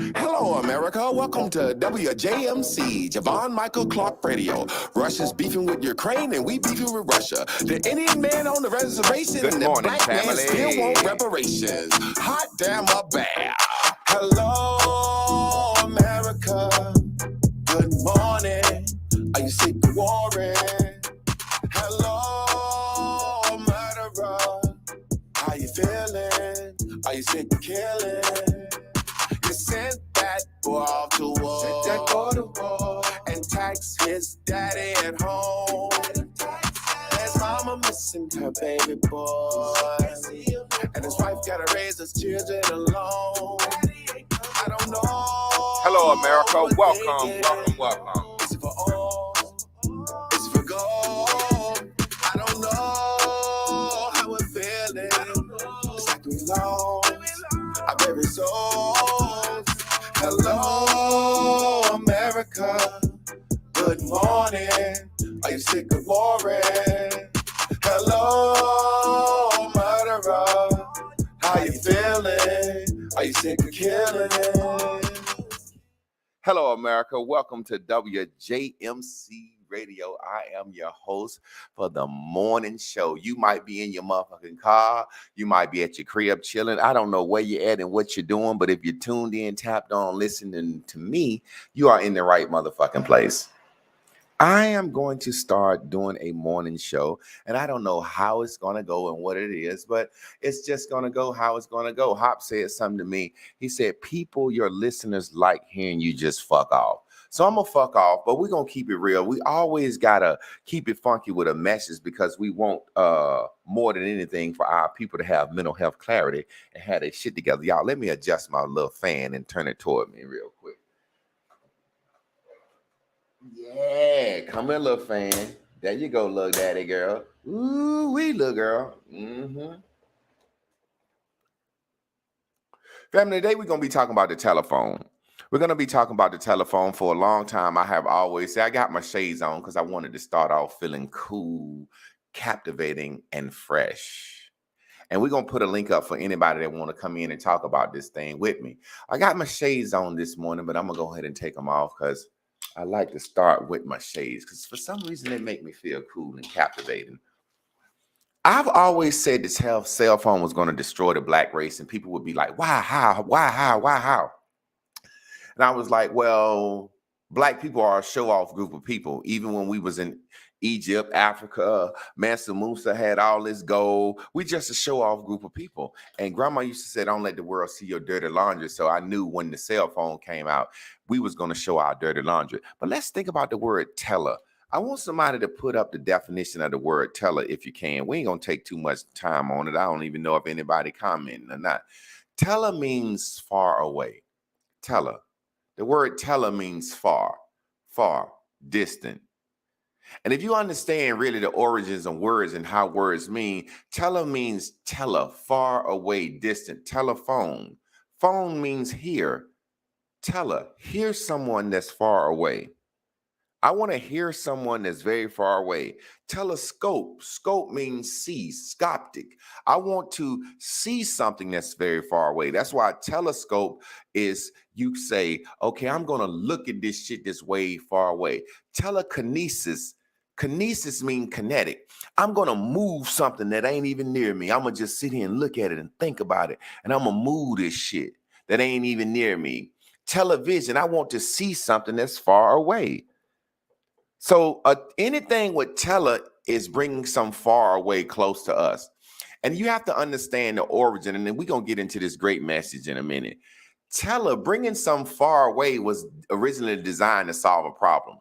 Hello, America. Welcome to WJMC, Javon Michael Clark Radio. Russia's beefing with Ukraine, and we beefing with Russia. The Indian man on the reservation, Good and morning, the black family. man still want reparations. Hot damn or bad. Hello, America. Good morning. Are you sick of warring? Hello, murderer. How you feeling? Are you sick of killing? You sent that boy off to war, and tax his daddy at home. His mama missing her baby boy, and his wife gotta raise his children alone. I don't know. Hello, America. Welcome. Is it for all? Is it for gold? I don't know how we're feeling. It's like we lost our very souls. Hello, America. Good morning. Are you sick of warring? Hello, murderer. How you feeling? Are you sick of killing? Hello, America. Welcome to WJMC Radio. I am your host for the morning show. You might be in your motherfucking car. You might be at your crib chilling. I don't know where you're at and what you're doing, but if you're tuned in, tapped on, listening to me, you are in the right motherfucking place. I am going to start doing a morning show, and I don't know how it's going to go and what it is, but it's just going to go how it's going to go. Hop said something to me. He said, people, your listeners like hearing you just fuck off. So I'm going to fuck off, but we're going to keep it real. We always got to keep it funky with a message because we want more than anything for our people to have mental health clarity and have their shit together. Y'all, let me adjust my little fan and turn it toward me real quick. Yeah, come here, little fan. There you go, little daddy girl. Ooh, wee, little girl. Family, today we're going to be talking about the telephone. We're going to be talking about the telephone for a long time. I have always said I got my shades on because I wanted to start off feeling cool, captivating, and fresh. And we're going to put a link up for anybody that want to come in and talk about this thing with me. I got my shades on this morning, but I'm going to go ahead and take them off because I like to start with my shades because for some reason they make me feel cool and captivating. I've always said this cell phone was going to destroy the black race, and people would be like, why, how? And I was like, well, black people are a show-off group of people. Even when we was in Egypt, Africa, Mansa Musa had all this gold. We just a show-off group of people. And grandma used to say, don't let the world see your dirty laundry. So I knew when the cell phone came out, we was going to show our dirty laundry. But let's think about the word teller. I want somebody to put up the definition of the word teller if you can. We ain't going to take too much time on it. I don't even know if anybody commenting or not. Teller means far away. Teller. The word teller means far, distant. And if you understand really the origins of words and how words mean, teller means teller, far away, distant. Telephone. Phone means hear. Teller, hear someone that's far away. I want to hear someone that's very far away. Telescope. Scope means see, scoptic. I want to see something that's very far away. That's why a telescope is, you say, okay, I'm going to look at this shit that's way far away. Telekinesis. Kinesis means kinetic. I'm going to move something that ain't even near me. I'm going to just sit here and look at it and think about it. And I'm going to move this shit that ain't even near me. Television. I want to see something that's far away. So anything with teller is bringing some far away close to us. And you have to understand the origin. And then we're going to get into this great message in a minute. Teller, bringing some far away, was originally designed to solve a problem.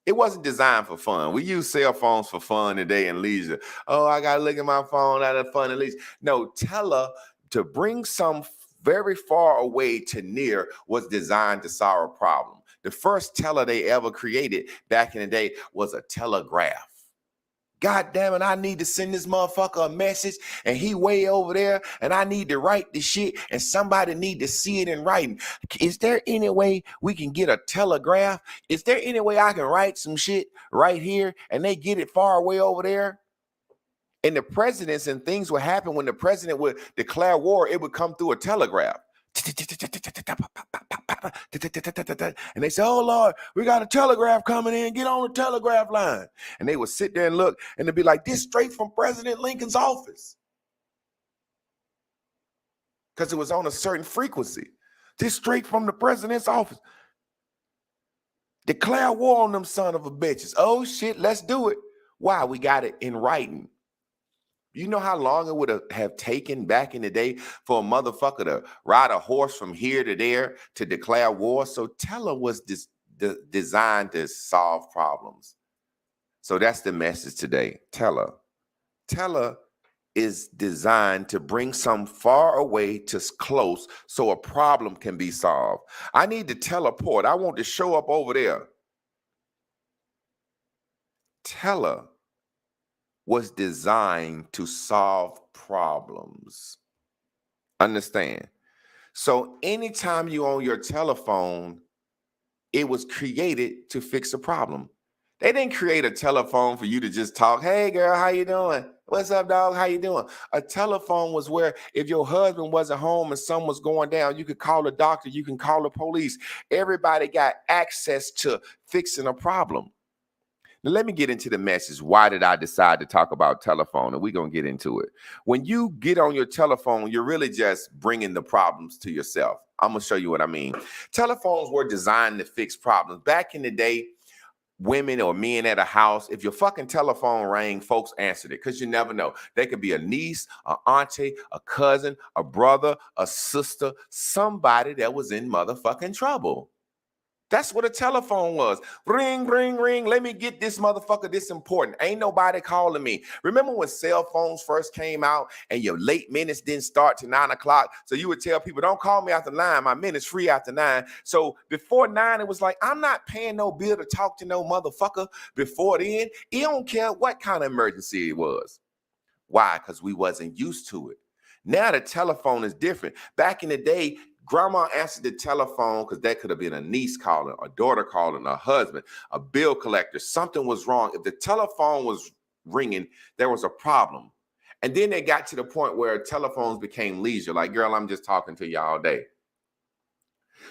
It wasn't designed for fun. We use cell phones for fun today and leisure. Oh, I got to look at my phone out of fun and leisure. No, teller, to bring some very far away to near, was designed to solve a problem. The first teller they ever created back in the day was a telegraph. God damn it, I need to send this motherfucker a message and he way over there and I need to write the shit and somebody need to see it in writing. Is there any way we can get a telegraph? Is there any way I can write some shit right here and they get it far away over there? And the presidents and things would happen when the president would declare war, it would come through a telegraph. And they say, oh, Lord, we got a telegraph coming in. Get on the telegraph line. And they would sit there and look, and they'd be like, this straight from President Lincoln's office. Because it was on a certain frequency. This straight from the president's office. Declare war on them son of a bitches. Oh, shit, let's do it. Why? We got it in writing. You know how long it would have taken back in the day for a motherfucker to ride a horse from here to there to declare war? So Tele was designed to solve problems. So that's the message today. Tele is designed to bring some far away to close so a problem can be solved. I need to teleport. I want to show up over there. Tele was designed to solve problems. Understand? So anytime you're on your telephone, it was created to fix a problem. They didn't create a telephone for you to just talk. Hey, girl, how you doing? What's up, dog? How you doing? A telephone was where if your husband wasn't home and something was going down, you could call the doctor, you can call the police. Everybody got access to fixing a problem. Now, let me get into the message. Why did I decide to talk about telephone? And we're going to get into it. When you get on your telephone, you're really just bringing the problems to yourself. I'm going to show you what I mean. Telephones were designed to fix problems. Back in the day, women or men at a house, if your fucking telephone rang, folks answered it because you never know. They could be a niece, an auntie, a cousin, a brother, a sister, somebody that was in motherfucking trouble. That's what a telephone was. Ring, ring, ring. Let me get this motherfucker. This important. Ain't nobody calling me. Remember when cell phones first came out and your late minutes didn't start till 9 o'clock? So you would tell people, don't call me after 9. My minute's free after 9. So before 9, it was like, I'm not paying no bill to talk to no motherfucker before then. He don't care what kind of emergency it was. Why? Because we wasn't used to it. Now the telephone is different. Back in the day, grandma answered the telephone because that could have been a niece calling, a daughter calling, a husband, a bill collector. Something was wrong. If the telephone was ringing, there was a problem. And then they got to the point where telephones became leisure. Like, girl, I'm just talking to you all day.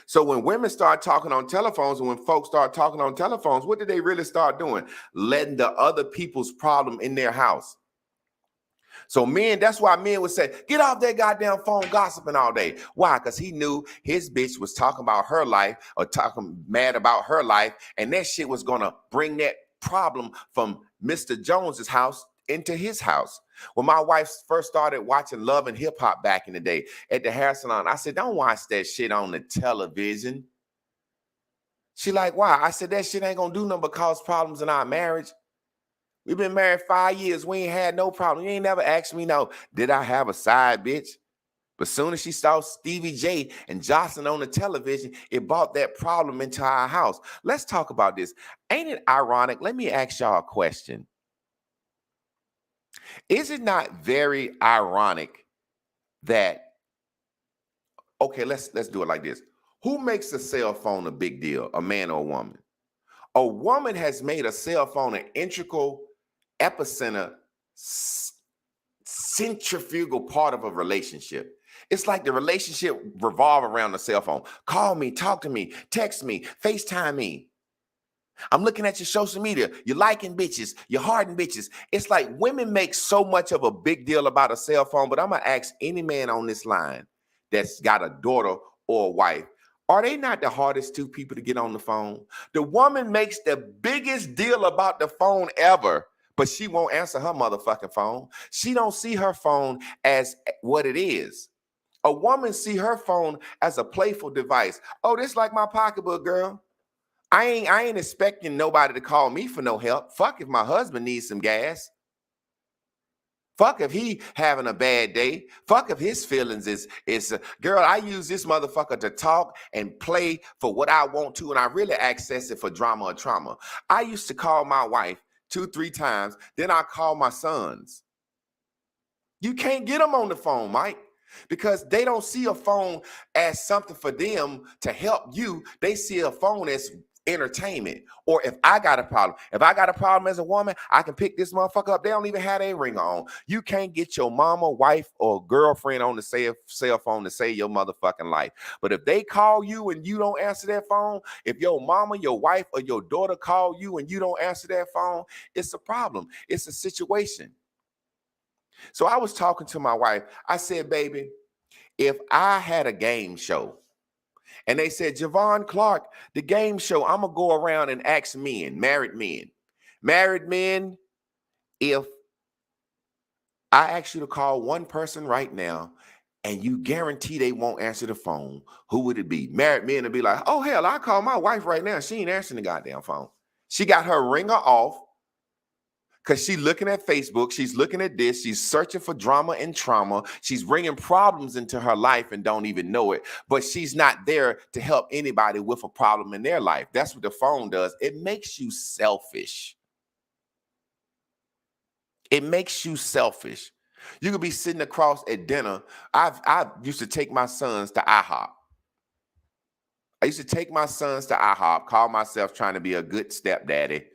So when women start talking on telephones and when folks start talking on telephones, what did they really start doing? Letting the other people's problem in their house. So men, that's why men would say, get off that goddamn phone gossiping all day. Why? Because he knew his bitch was talking about her life or talking mad about her life. And that shit was going to bring that problem from Mr. Jones's house into his house. When my wife first started watching Love and Hip Hop back in the day at the hair salon, I said, don't watch that shit on the television. She like, why? I said, that shit ain't going to do nothing but cause problems in our marriage. We've been married 5 years. We ain't had no problem. You ain't never asked me, no, did I have a side bitch? But soon as she saw Stevie J and Jocelyn on the television, it brought that problem into our house. Let's talk about this. Ain't it ironic? Let me ask y'all a question. Is it not very ironic that, okay, let's do it like this. Who makes a cell phone a big deal, a man or a woman? A woman has made a cell phone an integral epicenter, centrifugal part of a relationship. It's like the relationship revolves around the cell phone. Call me, talk to me, text me, FaceTime me. I'm looking at your social media. You're liking bitches. You're harding bitches. It's like women make so much of a big deal about a cell phone, but I'm going to ask any man on this line that's got a daughter or a wife, are they not the hardest two people to get on the phone? The woman makes the biggest deal about the phone ever, but she won't answer her motherfucking phone. She don't see her phone as what it is. A woman see her phone as a playful device. Oh, this like my pocketbook, girl. I ain't expecting nobody to call me for no help. Fuck if my husband needs some gas. Fuck if he having a bad day. Fuck if his feelings is girl, I use this motherfucker to talk and play for what I want to, and I really access it for drama or trauma. I used to call my wife 2-3 times, then I call my sons. You can't get them on the phone, Mike, because they don't see a phone as something for them to help you. They see a phone as entertainment. Or if I got a problem as a woman, I can pick this motherfucker up. They don't even have a ring on. You can't get your mama, wife, or girlfriend on the cell phone to save your motherfucking life. But if they call you and you don't answer that phone, if your mama, your wife, or your daughter call you and you don't answer that phone, it's a problem. It's a situation. So I was talking to my wife. I said, baby, if I had a game show, and they said, Javon Clark, the game show, I'm going to go around and ask men, married men, if I ask you to call one person right now and you guarantee they won't answer the phone, who would it be? Married men would be like, oh, hell, I call my wife right now. She ain't answering the goddamn phone. She got her ringer off because she's looking at Facebook. She's looking at this. She's searching for drama and trauma. She's bringing problems into her life and don't even know it. But she's not there to help anybody with a problem in their life. That's what the phone does. It makes you selfish. It makes you selfish. You could be sitting across at dinner. I used to take my sons to IHOP. Call myself trying to be a good stepdaddy,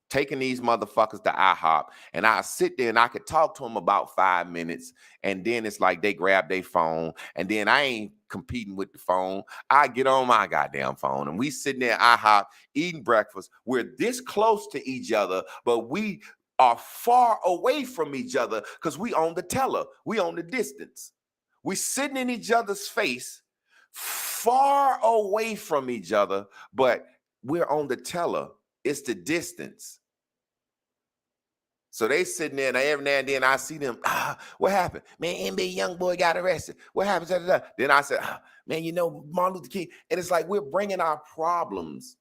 taking these motherfuckers to IHOP, and I sit there and I could talk to them about 5 minutes, and then it's like they grab their phone, and then I ain't competing with the phone. I get on my goddamn phone, and we sitting there at IHOP eating breakfast. We're this close to each other, but we are far away from each other because we on the teller. We on the distance. We sitting in each other's face, far away from each other, but we're on the teller. It's the distance. So they sitting there, and every now and then I see them. What happened? Man, NBA young boy got arrested. What happened? Then I said, man, you know, Martin Luther King. And it's like we're bringing our problems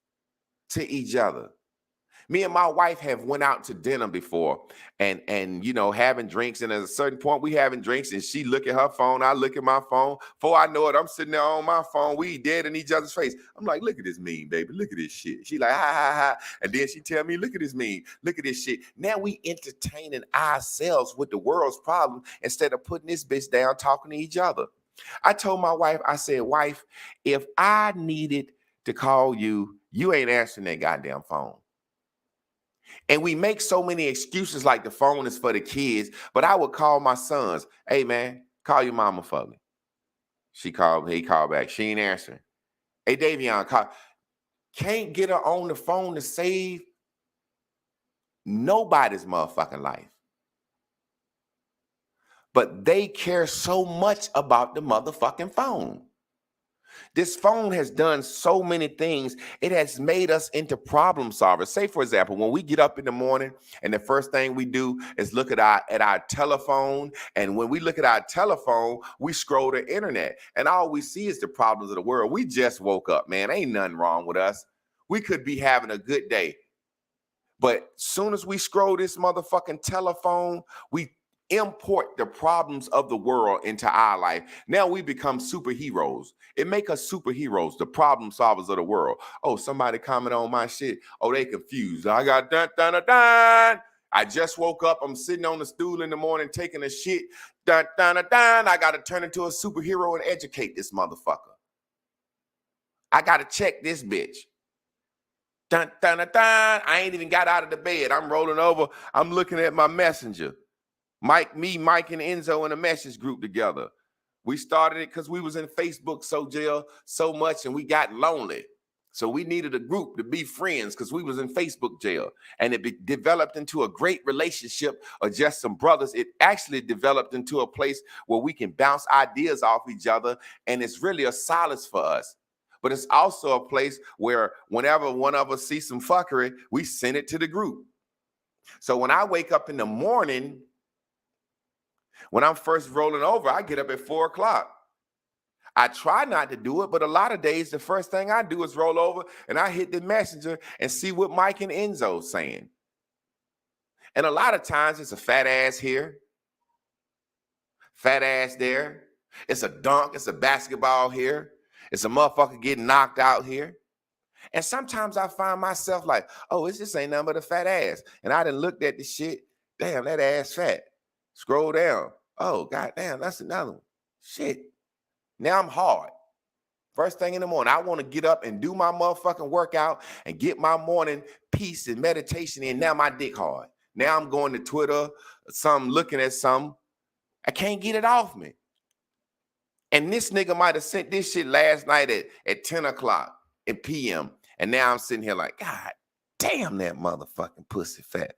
to each other. Me and my wife have went out to dinner before and you know, having drinks. And at a certain point, we having drinks and she look at her phone, I look at my phone. Before I know it, I'm sitting there on my phone. We dead in each other's face. I'm like, look at this meme, baby. Look at this shit. She like, ha, ha, ha. And then she tell me, look at this meme. Look at this shit. Now we entertaining ourselves with the world's problem instead of putting this bitch down talking to each other. I told my wife, I said, wife, if I needed to call you, you ain't answering that goddamn phone. And we make so many excuses like the phone is for the kids, but I would call my sons, hey man, call your mama for me. He called back. She ain't answering. Hey, Davion, call. Can't get her on the phone to save nobody's motherfucking life. But they care so much about the motherfucking phone. This phone has done so many things. It has made us into problem solvers. Say, for example, when we get up in the morning and the first thing we do is look at our telephone. And when we look at our telephone, we scroll the internet. And all we see is the problems of the world. We just woke up, man. Ain't nothing wrong with us. We could be having a good day. But soon as we scroll this motherfucking telephone, we import the problems of the world into our life. Now we become superheroes. It make us superheroes, the problem solvers of the world. Oh, somebody comment on my shit. Oh, they confused. I got dun, dun, dun, dun. I just woke up. I'm sitting on the stool in the morning taking a shit. Dun, dun, dun, dun. I got to turn into a superhero and educate this motherfucker. I got to check this bitch. Dun, dun, dun, dun. I ain't even got out of the bed. I'm rolling over. I'm looking at my messenger. Mike, and Enzo in a message group together. We started it because we was in Facebook so much and we got lonely. So we needed a group to be friends because we was in Facebook jail. And it developed into a great relationship of just some brothers. It actually developed into a place where we can bounce ideas off each other. And it's really a solace for us. But it's also a place where whenever one of us sees some fuckery, we send it to the group. So when I wake up in the morning, when I'm first rolling over, I get up at 4 o'clock. I try not to do it, but a lot of days, the first thing I do is roll over and I hit the messenger and see what Mike and Enzo's saying. And a lot of times it's a fat ass here, fat ass there. It's a dunk, it's a basketball here. It's a motherfucker getting knocked out here. And sometimes I find myself like, oh, it's just ain't nothing but a fat ass. And I done looked at the shit. Damn, that ass fat. Scroll down. Oh, goddamn, that's another one. Shit. Now I'm hard. First thing in the morning, I want to get up and do my motherfucking workout and get my morning peace and meditation in. Now my dick hard. Now I'm going to Twitter, looking at something. I can't get it off me. And this nigga might have sent this shit last night at 10 o'clock at PM. And now I'm sitting here like, God damn, that motherfucking pussy fat.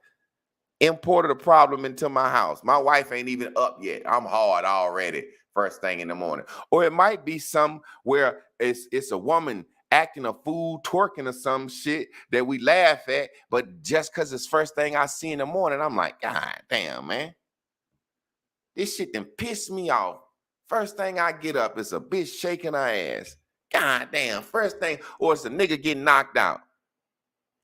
Imported a problem into my house. My wife ain't even up yet. I'm hard already. First thing in the morning. Or it might be some where it's a woman acting a fool, twerking or some shit that we laugh at, but just because it's first thing I see in the morning, I'm like, God damn, man. This shit done pissed me off. First thing I get up is a bitch shaking her ass. God damn, first thing, or it's a nigga getting knocked out.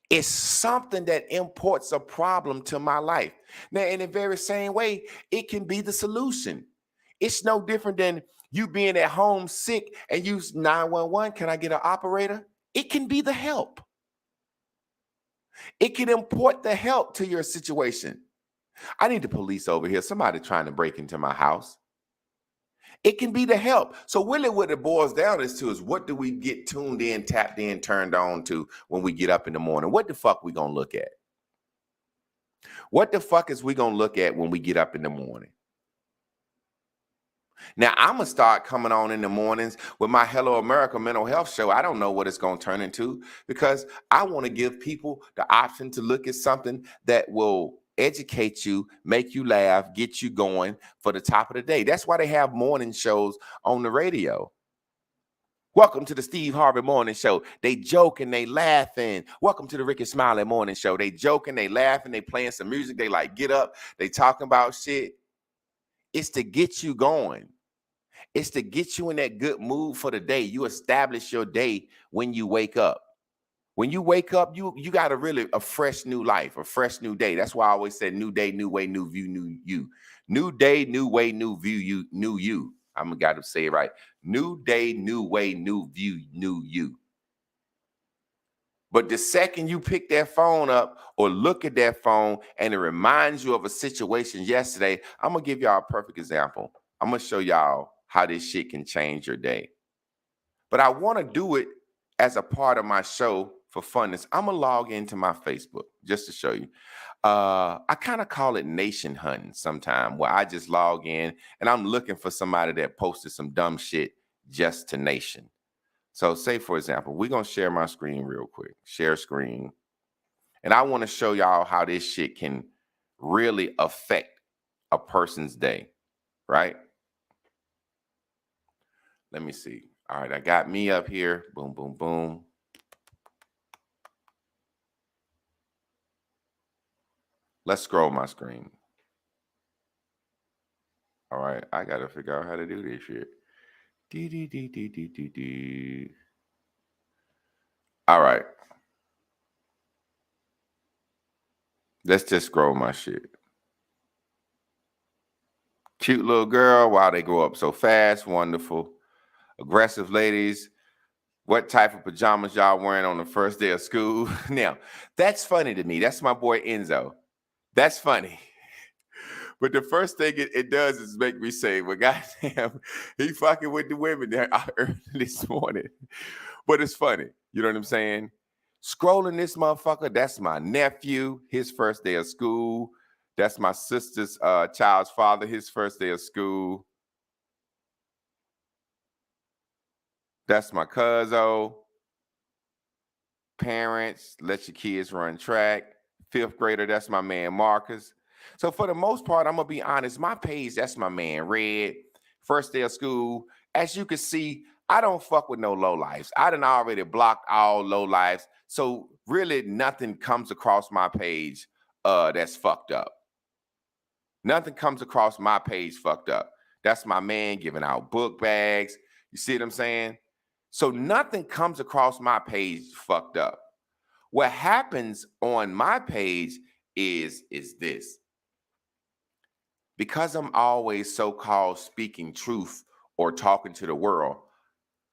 It's something that imports a problem to my life. Now, in the very same way, it can be the solution. It's no different than you being at home sick and use 911. Can I get an operator? It can be the help. It can import the help to your situation. I need the police over here. Somebody trying to break into my house. It can be the help. So really what it boils down is what do we get tuned in, tapped in, turned on to when we get up in the morning? What the fuck we gonna look at? What the fuck is we gonna look at when we get up in the morning? Now, I'm going to start coming on in the mornings with my Hello America mental health show. I don't know what it's going to turn into because I want to give people the option to look at something that will educate you, make you laugh, get you going for the top of the day. That's why they have morning shows on the radio. Welcome to the Steve Harvey Morning Show. They joke and they laughing. Welcome to the Ricky Smiley Morning Show. They joking, they laughing, they playing some music. They like get up, they talking about shit. It's to get you going. It's to get you in that good mood for the day. You establish your day when you wake up. When you wake up, you got a fresh new life, a fresh new day. That's why I always said new day, new way, new view, new you. New day, new way, new view, you, new you. I'm got to say it right. New day, new way, new view, new you. But the second you pick that phone up or look at that phone and it reminds you of a situation yesterday, I'm going to give y'all a perfect example. I'm going to show y'all how this shit can change your day. But I want to do it as a part of my show for funness. I'm going to log into my Facebook just to show you. I kind of call it nation hunting sometime, where I just log in and I'm looking for somebody that posted some dumb shit just to nation. So say, for example, we're going to share my screen real quick. Share screen. And I want to show y'all how this shit can really affect a person's day, right? Let me see. All right, I got me up here. Boom, boom, boom. Let's scroll my screen. All right, I got to figure out how to do this shit. All right. Let's just scroll my shit. Cute little girl. Wow, they grow up so fast. Wonderful. Aggressive ladies. What type of pajamas y'all wearing on the first day of school? Now, that's funny to me. That's my boy Enzo. That's funny. But the first thing it does is make me say, well, goddamn, he fucking with the women there early this morning. But it's funny. You know what I'm saying? Scrolling this motherfucker, that's my nephew, his first day of school. That's my sister's child's father, his first day of school. That's my cousin. Parents, let your kids run track. Fifth grader, that's my man Marcus. So for the most part, I'm going to be honest, my page, that's my man Red. First day of school. As you can see, I don't fuck with no low lives. I done already blocked all low lives. So really nothing comes across my page that's fucked up. Nothing comes across my page fucked up. That's my man giving out book bags. You see what I'm saying? So nothing comes across my page fucked up. What happens on my page is this. Because I'm always so-called speaking truth or talking to the world,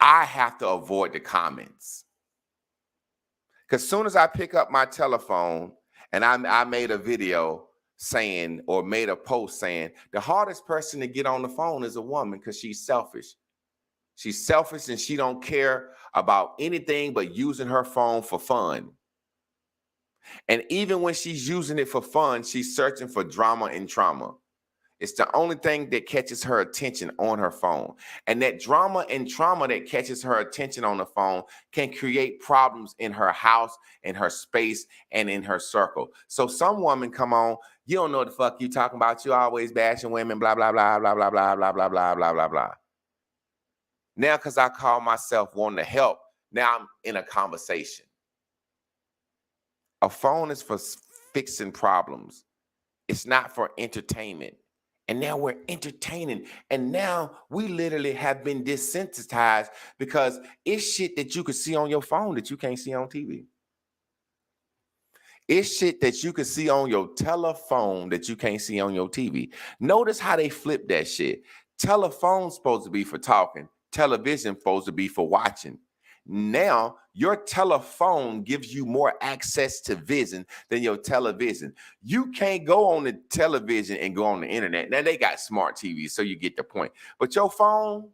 I have to avoid the comments. Because soon as I pick up my telephone and I made a video saying or made a post saying the hardest person to get on the phone is a woman because she's selfish. She's selfish and she don't care about anything but using her phone for fun. And even when she's using it for fun, she's searching for drama and trauma. It's the only thing that catches her attention on her phone. And that drama and trauma that catches her attention on the phone can create problems in her house, in her space, and in her circle. So some woman come on, you don't know what the fuck you talking about. You always bashing women, blah, blah, blah, blah, blah, blah, blah, blah, blah, blah, blah, blah. Now, because I call myself wanting to help, now I'm in a conversation. A phone is for fixing problems. It's not for entertainment. And now we're entertaining. And now we literally have been desensitized because it's shit that you could see on your phone that you can't see on TV. It's shit that you can see on your telephone that you can't see on your TV. Notice how they flip that shit. Telephone's supposed to be for talking. Television supposed to be for watching. Now, your telephone gives you more access to vision than your television. You can't go on the television and go on the internet. Now, they got smart TVs, so you get the point. But your phone,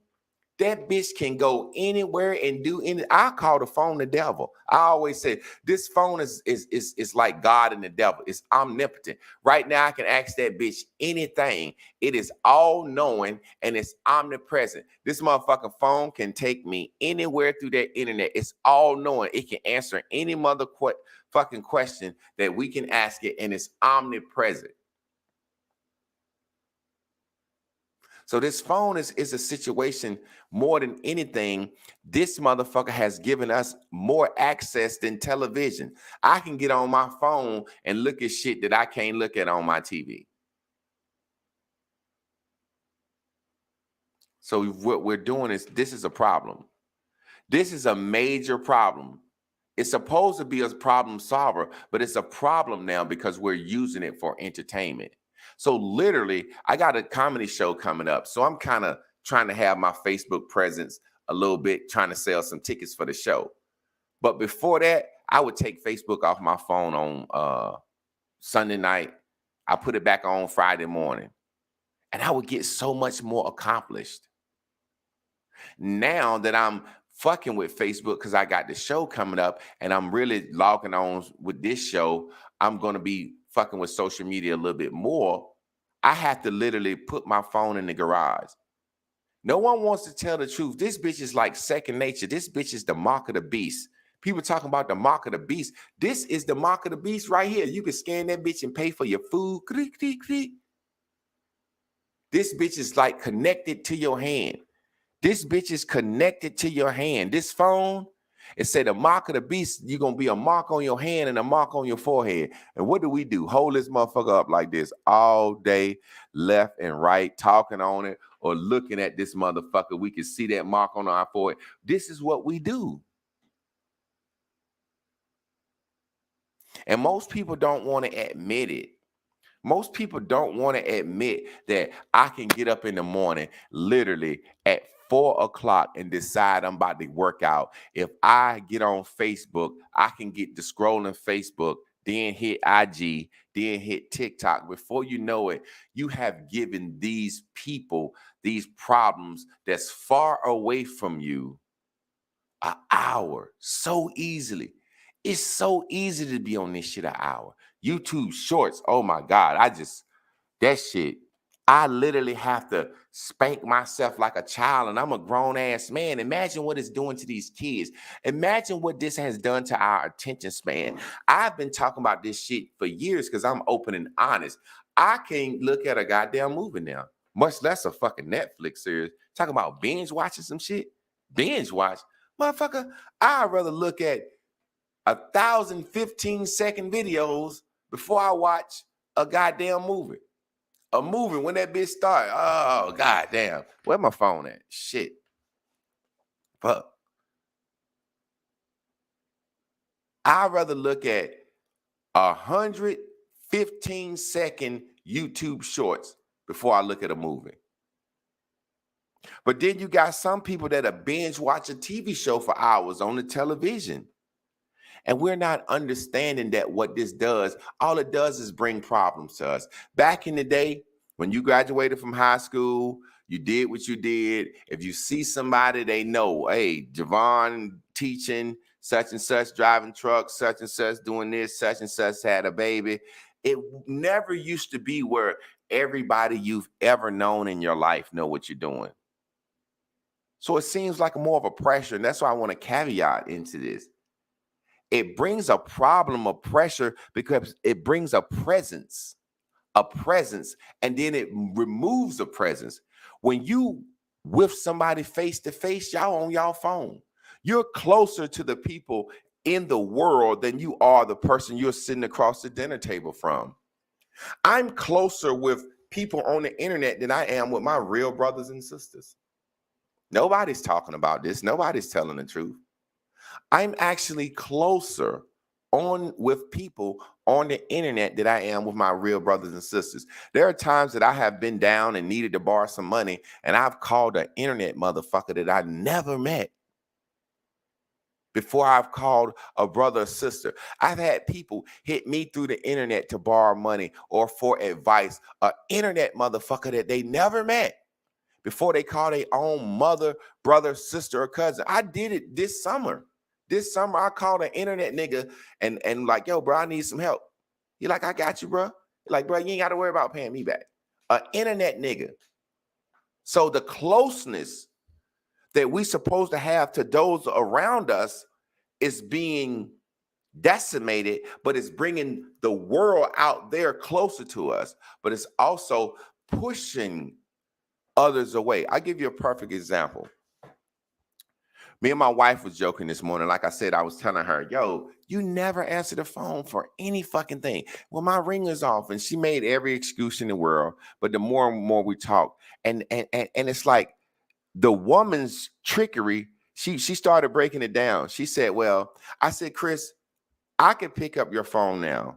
that bitch can go anywhere and do any. I call the phone the devil. I always say this phone is like God and the devil. It's omnipotent. Right now, I can ask that bitch anything. It is all knowing and it's omnipresent. This motherfucking phone can take me anywhere through that internet. It's all knowing. It can answer any fucking question that we can ask it, and it's omnipresent. So this phone is a situation more than anything. This motherfucker has given us more access than television. I can get on my phone and look at shit that I can't look at on my TV. So what we're doing is, this is a problem. This is a major problem. It's supposed to be a problem solver, but it's a problem now because we're using it for entertainment. So literally, I got a comedy show coming up. So I'm kind of trying to have my Facebook presence a little bit, trying to sell some tickets for the show. But before that, I would take Facebook off my phone on Sunday night. I put it back on Friday morning. And I would get so much more accomplished. Now that I'm fucking with Facebook because I got the show coming up and I'm really logging on with this show, I'm going to be fucking with social media a little bit more. I have to literally put my phone in the garage. No one wants to tell the truth. This bitch is like second nature. This bitch is the mark of the beast. People talking about the mark of the beast. This is the mark of the beast right here. You can scan that bitch and pay for your food. This bitch is like connected to your hand. This bitch is connected to your hand. This phone, it say the mark of the beast, you're going to be a mark on your hand and a mark on your forehead. And what do? Hold this motherfucker up like this all day, left and right, talking on it or looking at this motherfucker. We can see that mark on our forehead. This is what we do. And most people don't want to admit it. Most people don't want to admit that I can get up in the morning literally at 4 o'clock and decide I'm about to work out. If I get on Facebook, I can get to scrolling Facebook, then hit IG, then hit TikTok. Before you know it, you have given these people these problems that's far away from you an hour so easily. It's so easy to be on this shit an hour. YouTube Shorts, oh my God, that shit, I literally have to spank myself like a child, and I'm a grown-ass man. Imagine what it's doing to these kids. Imagine what this has done to our attention span. I've been talking about this shit for years because I'm open and honest. I can't look at a goddamn movie now, much less a fucking Netflix series. Talking about binge watching some shit. Binge watch? Motherfucker, I'd rather look at 1,000 15-second videos before I watch a goddamn movie. A movie, when that bitch start, oh, goddamn. Where my phone at? Shit. Fuck. I'd rather look at 100 15-second YouTube shorts before I look at a movie. But then you got some people that are binge watch a TV show for hours on the television. And we're not understanding that what this does, all it does is bring problems to us. Back in the day, when you graduated from high school, You did what you did. If you see somebody they know, hey, Javon teaching, such and such, driving trucks, such and such, doing this, such and such had a baby. It never used to be where everybody you've ever known in your life know what you're doing. So it seems like more of a pressure, and that's why I want to caveat into this. It brings a problem of pressure because it brings a presence, and then it removes a presence. When you with somebody face to face, y'all on y'all phone. You're closer to the people in the world than you are the person you're sitting across the dinner table from. I'm closer with people on the internet than I am with my real brothers and sisters. Nobody's talking about this. Nobody's telling the truth. I'm actually closer on with people on the internet than I am with my real brothers and sisters. There are times that I have been down and needed to borrow some money, and I've called an internet motherfucker that I never met before I've called a brother or sister. I've had people hit me through the internet to borrow money or for advice, an internet motherfucker that they never met before they call their own mother, brother, sister, or cousin. I did it this summer. This summer, I called an internet nigga and like, yo, bro, I need some help. He like, I got you, bro. Like, bro, you ain't got to worry about paying me back. An internet nigga. So the closeness that we supposed to have to those around us is being decimated, but it's bringing the world out there closer to us, but it's also pushing others away. I'll give you a perfect example. Me and my wife was joking this morning. Like I said, I was telling her, yo, you never answer the phone for any fucking thing. Well, my ringer's off. And she made every excuse in the world. But the more and more we talk, and it's like the woman's trickery, she started breaking it down. She said, well, I said, Chris, I can pick up your phone now.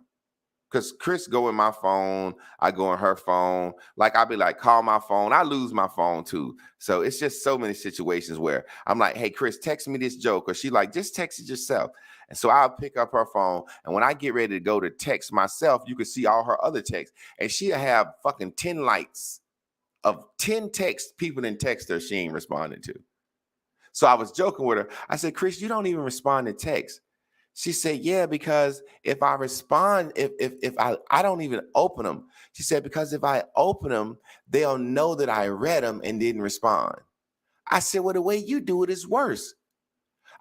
Because Chris go in my phone, I go in her phone. Like, I'll be like, call my phone. I lose my phone too. So it's just so many situations where I'm like, hey, Chris, text me this joke. Or she like, just text it yourself. And so I'll pick up her phone. And when I get ready to go to text myself, you can see all her other texts. And she'll have fucking 10 lights of 10 texts people didn't text her she ain't responding to. So I was joking with her. I said, Chris, you don't even respond to texts. She said, yeah, because if I respond, if I don't even open them. She said, because if I open them, they'll know that I read them and didn't respond. I said, well, the way you do it is worse.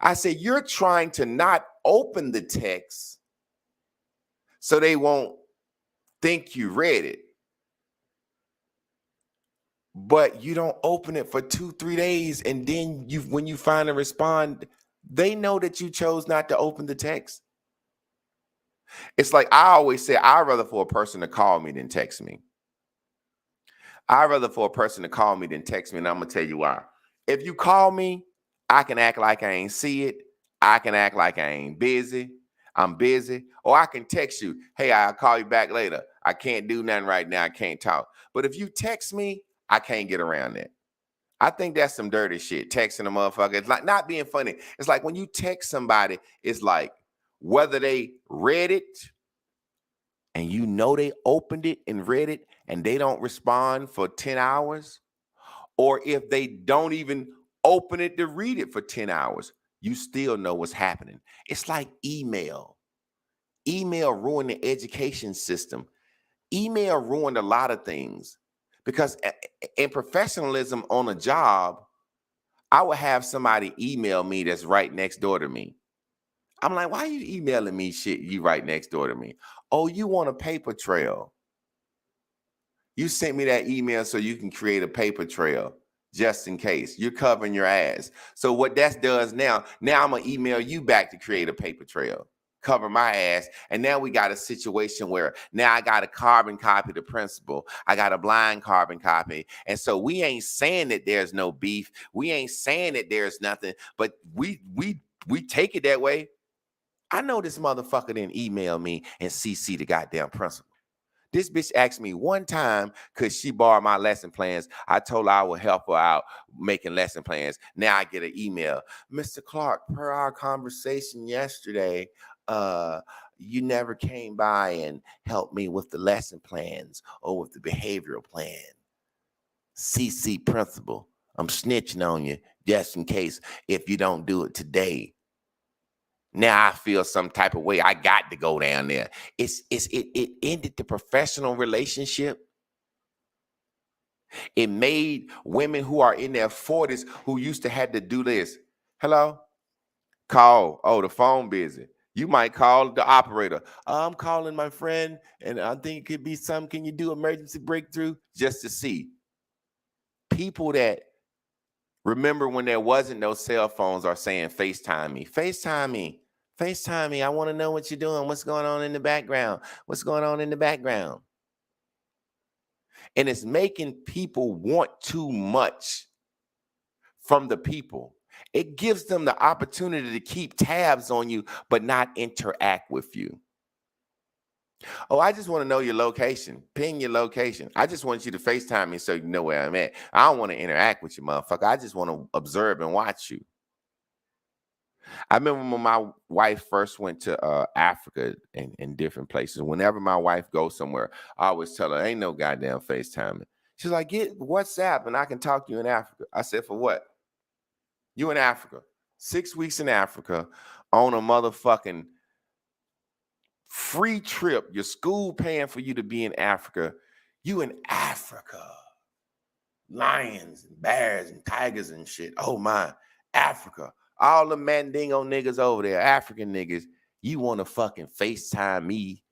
I said, you're trying to not open the text so they won't think you read it. But you don't open it for 2-3 days. And then when you finally respond, they know that you chose not to open the text. It's like I always say, I'd rather for a person to call me than text me. I'd rather for a person to call me than text me, and I'm going to tell you why. If you call me, I can act like I ain't see it. I can act like I ain't busy. I'm busy. Or I can text you, hey, I'll call you back later. I can't do nothing right now. I can't talk. But if you text me, I can't get around that. I think that's some dirty shit, texting a motherfucker. It's like not being funny. It's like when you text somebody, it's like whether they read it and you know they opened it and read it and they don't respond for 10 hours, or if they don't even open it to read it for 10 hours, you still know what's happening. It's like email. Email ruined the education system. Email ruined a lot of things because in professionalism on a job, I would have somebody email me that's right next door to me. I'm like, why are you emailing me shit you right next door to me? Oh, you want a paper trail. You sent me that email so you can create a paper trail just in case. You're covering your ass. So what that does now I'm going to email you back to create a paper trail, cover my ass. And now we got a situation where now I got a carbon copy the principal. I got a blind carbon copy. And so we ain't saying that there's no beef. We ain't saying that there's nothing, but we take it that way. I know this motherfucker didn't email me and CC the goddamn principal. This bitch asked me one time because she borrowed my lesson plans. I told her I would help her out making lesson plans. Now I get an email. Mr. Clark, per our conversation yesterday, you never came by and helped me with the lesson plans or with the behavioral plan. CC principle. I'm snitching on you just in case if you don't do it today. Now I feel some type of way. I got to go down there. It ended the professional relationship. It made women who are in their 40s who used to have to do this. Hello? Call. Oh, the phone busy. You might call the operator. I'm calling my friend, and I think it could be some. Can you do emergency breakthrough? Just to see. People that remember when there wasn't no cell phones are saying FaceTime me. FaceTime me. FaceTime me. I want to know what you're doing. What's going on in the background? What's going on in the background? And it's making people want too much from the people. It gives them the opportunity to keep tabs on you, but not interact with you. Oh, I just want to know your location. Ping your location. I just want you to FaceTime me so you know where I'm at. I don't want to interact with you, motherfucker. I just want to observe and watch you. I remember when my wife first went to Africa and different places. Whenever my wife goes somewhere, I always tell her, ain't no goddamn FaceTiming. She's like, get WhatsApp and I can talk to you in Africa. I said, for what? You in Africa. 6 weeks in Africa on a motherfucking free trip. Your school paying for you to be in Africa. You in Africa. Lions and bears and tigers and shit. Oh my, Africa. All the Mandingo niggas over there, African niggas, you want to fucking FaceTime me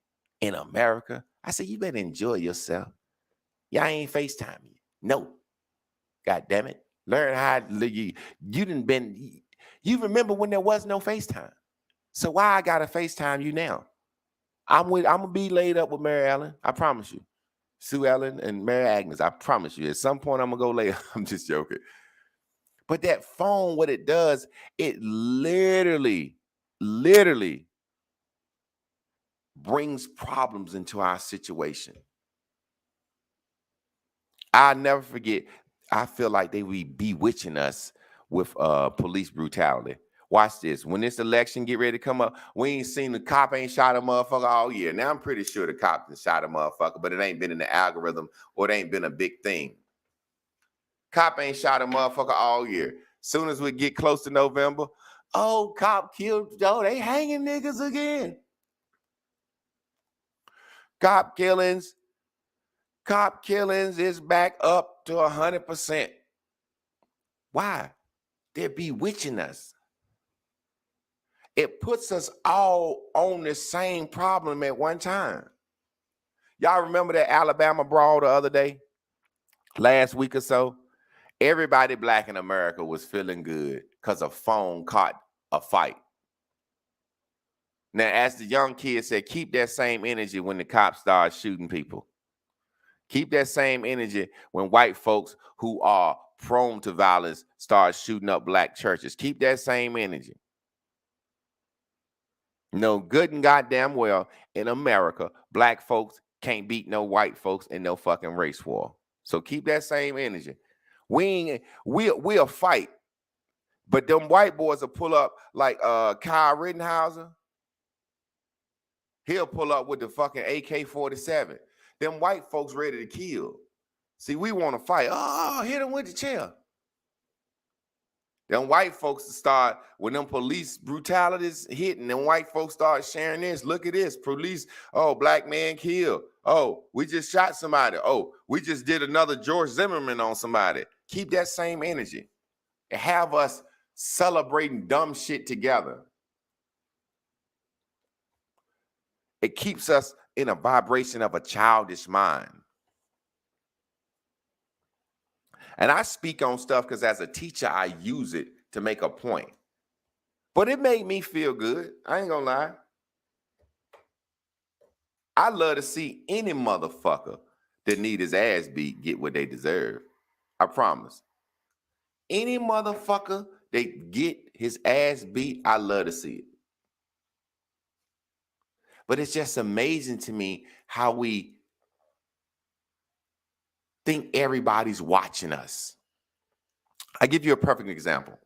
in America? I said, you better enjoy yourself. Y'all ain't FaceTime me. No. God damn it. Learn how you didn't been, you remember when there was no FaceTime. So why I gotta FaceTime you now? I'm gonna be laid up with Mary Ellen. I promise you. Sue Ellen and Mary Agnes. I promise you. At some point I'm gonna go lay. I'm just joking. But that phone, what it does, it literally brings problems into our situation. I'll never forget. I feel like they be bewitching us with police brutality. Watch this. When this election get ready to come up, we ain't seen the cop ain't shot a motherfucker all year. Now I'm pretty sure the cop shot a motherfucker, but it ain't been in the algorithm or it ain't been a big thing. Cop ain't shot a motherfucker all year. Soon as we get close to November, oh, cop killed, oh, they hanging niggas again. Cop killings is back up to 100%. Why? They're bewitching us. It puts us all on the same problem at one time. Y'all remember that Alabama brawl the other day? Last week or so? Everybody black in America was feeling good because a phone caught a fight. Now, as the young kid said, keep that same energy when the cops start shooting people. Keep that same energy when white folks who are prone to violence start shooting up black churches. Keep that same energy. No, good and goddamn well in America, black folks can't beat no white folks in no fucking race war. So keep that same energy. We'll fight, but them white boys will pull up like Kyle Rittenhauser. He'll pull up with the fucking AK-47. Them white folks ready to kill. See, we want to fight. Oh, hit him with the chair. Them white folks start, when them police brutalities hitting, them white folks start sharing this. Look at this. Police, oh, black man killed. Oh, we just shot somebody. Oh, we just did another George Zimmerman on somebody. Keep that same energy. And have us celebrating dumb shit together. It keeps us in a vibration of a childish mind. And I speak on stuff because as a teacher, I use it to make a point. But it made me feel good. I ain't gonna lie. I love to see any motherfucker that need his ass beat get what they deserve. I promise. Any motherfucker that get his ass beat, I love to see it. But it's just amazing to me how we think everybody's watching us. I give you a perfect example.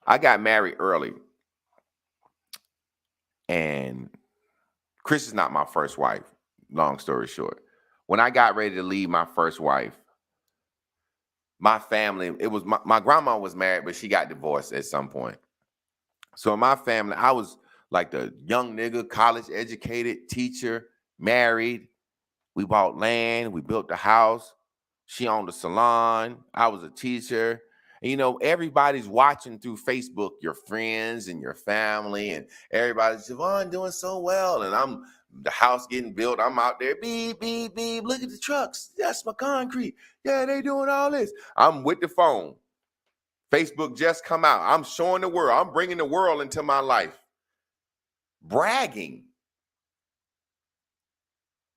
I got married early, and Chris is not my first wife, long story short. When I got ready to leave my first wife, my family, it was my grandma was married, but she got divorced at some point. So in my family, I was like the young nigga, college educated, teacher, married. We bought land, we built the house. She owned a salon. I was a teacher. And, you know, everybody's watching through Facebook, your friends and your family, and everybody's Javon doing so well. And I'm the house getting built. I'm out there, beep, beep, beep. Look at the trucks. That's my concrete. Yeah, they doing all this. I'm with the phone. Facebook just come out. I'm showing the world. I'm bringing the world into my life. Bragging.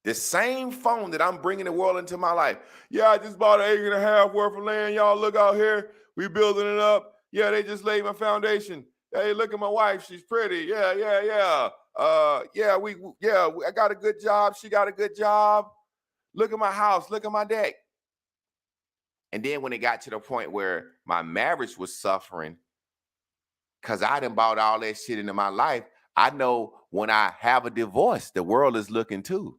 The same phone that I'm bringing the world into my life. Yeah, I just bought an acre and a half worth of land. Y'all look out here. We building it up. Yeah, they just laid my foundation. Hey, look at my wife. She's pretty. Yeah, yeah, yeah. I got a good job. She got a good job. Look at my house. Look at my deck. And then when it got to the point where my marriage was suffering, because I done bought all that shit into my life, I know when I have a divorce, the world is looking too.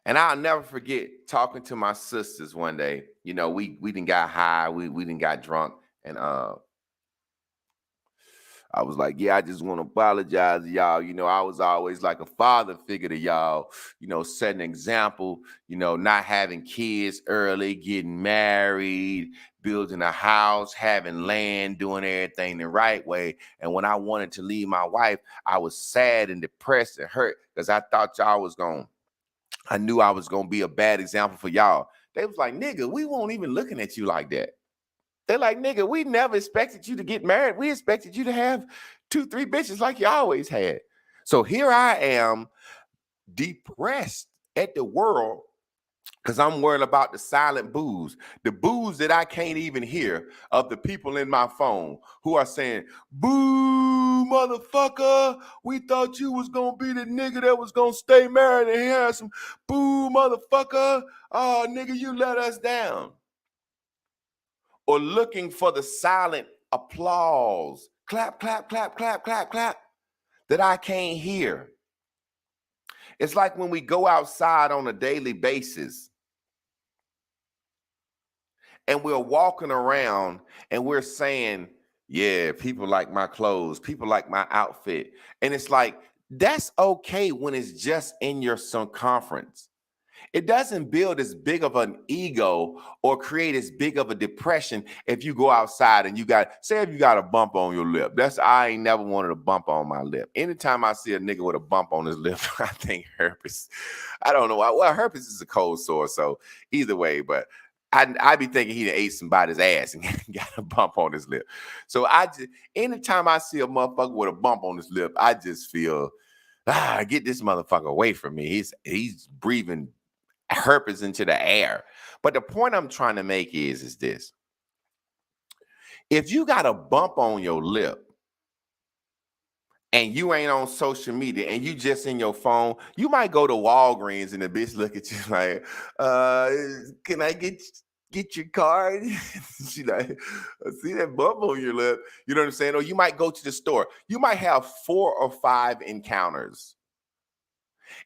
And I'll never forget talking to my sisters one day. You know, we didn't got high, we didn't got drunk, and I was like, yeah, I just want to apologize to y'all. You know, I was always like a father figure to y'all, you know, setting an example, you know, not having kids early, getting married, building a house, having land, doing everything the right way. And when I wanted to leave my wife, I was sad and depressed and hurt because I thought y'all was going, I knew I was going to be a bad example for y'all. They was like, nigga, we won't even looking at you like that. They're like, nigga, we never expected you to get married. We expected you to have 2-3 bitches like you always had. So here I am, depressed at the world because I'm worried about the silent boos, the boos that I can't even hear of the people in my phone who are saying, boo, motherfucker. We thought you was going to be the nigga that was going to stay married and have some boo, motherfucker. Oh, nigga, you let us down. Or looking for the silent applause, clap, clap, clap, clap, clap, clap, that I can't hear. It's like when we go outside on a daily basis and we're walking around and we're saying, yeah, people like my clothes, people like my outfit. And it's like, that's okay when it's just in your circumference. It doesn't build as big of an ego or create as big of a depression if you go outside and say if you got a bump on your lip. I ain't never wanted a bump on my lip. Anytime I see a nigga with a bump on his lip, I think herpes. I don't know why. Well, herpes is a cold sore, so either way, but I be thinking he ate somebody's ass and got a bump on his lip. So anytime I see a motherfucker with a bump on his lip, I just feel, get this motherfucker away from me. He's breathing herpes into the air. But the point I'm trying to make is this. If you got a bump on your lip and you ain't on social media and you just in your phone, you might go to Walgreens and the bitch look at you like, can I get your card? She like, see that bump on your lip. You know what I'm saying? Or you might go to the store. You might have 4 or 5 encounters.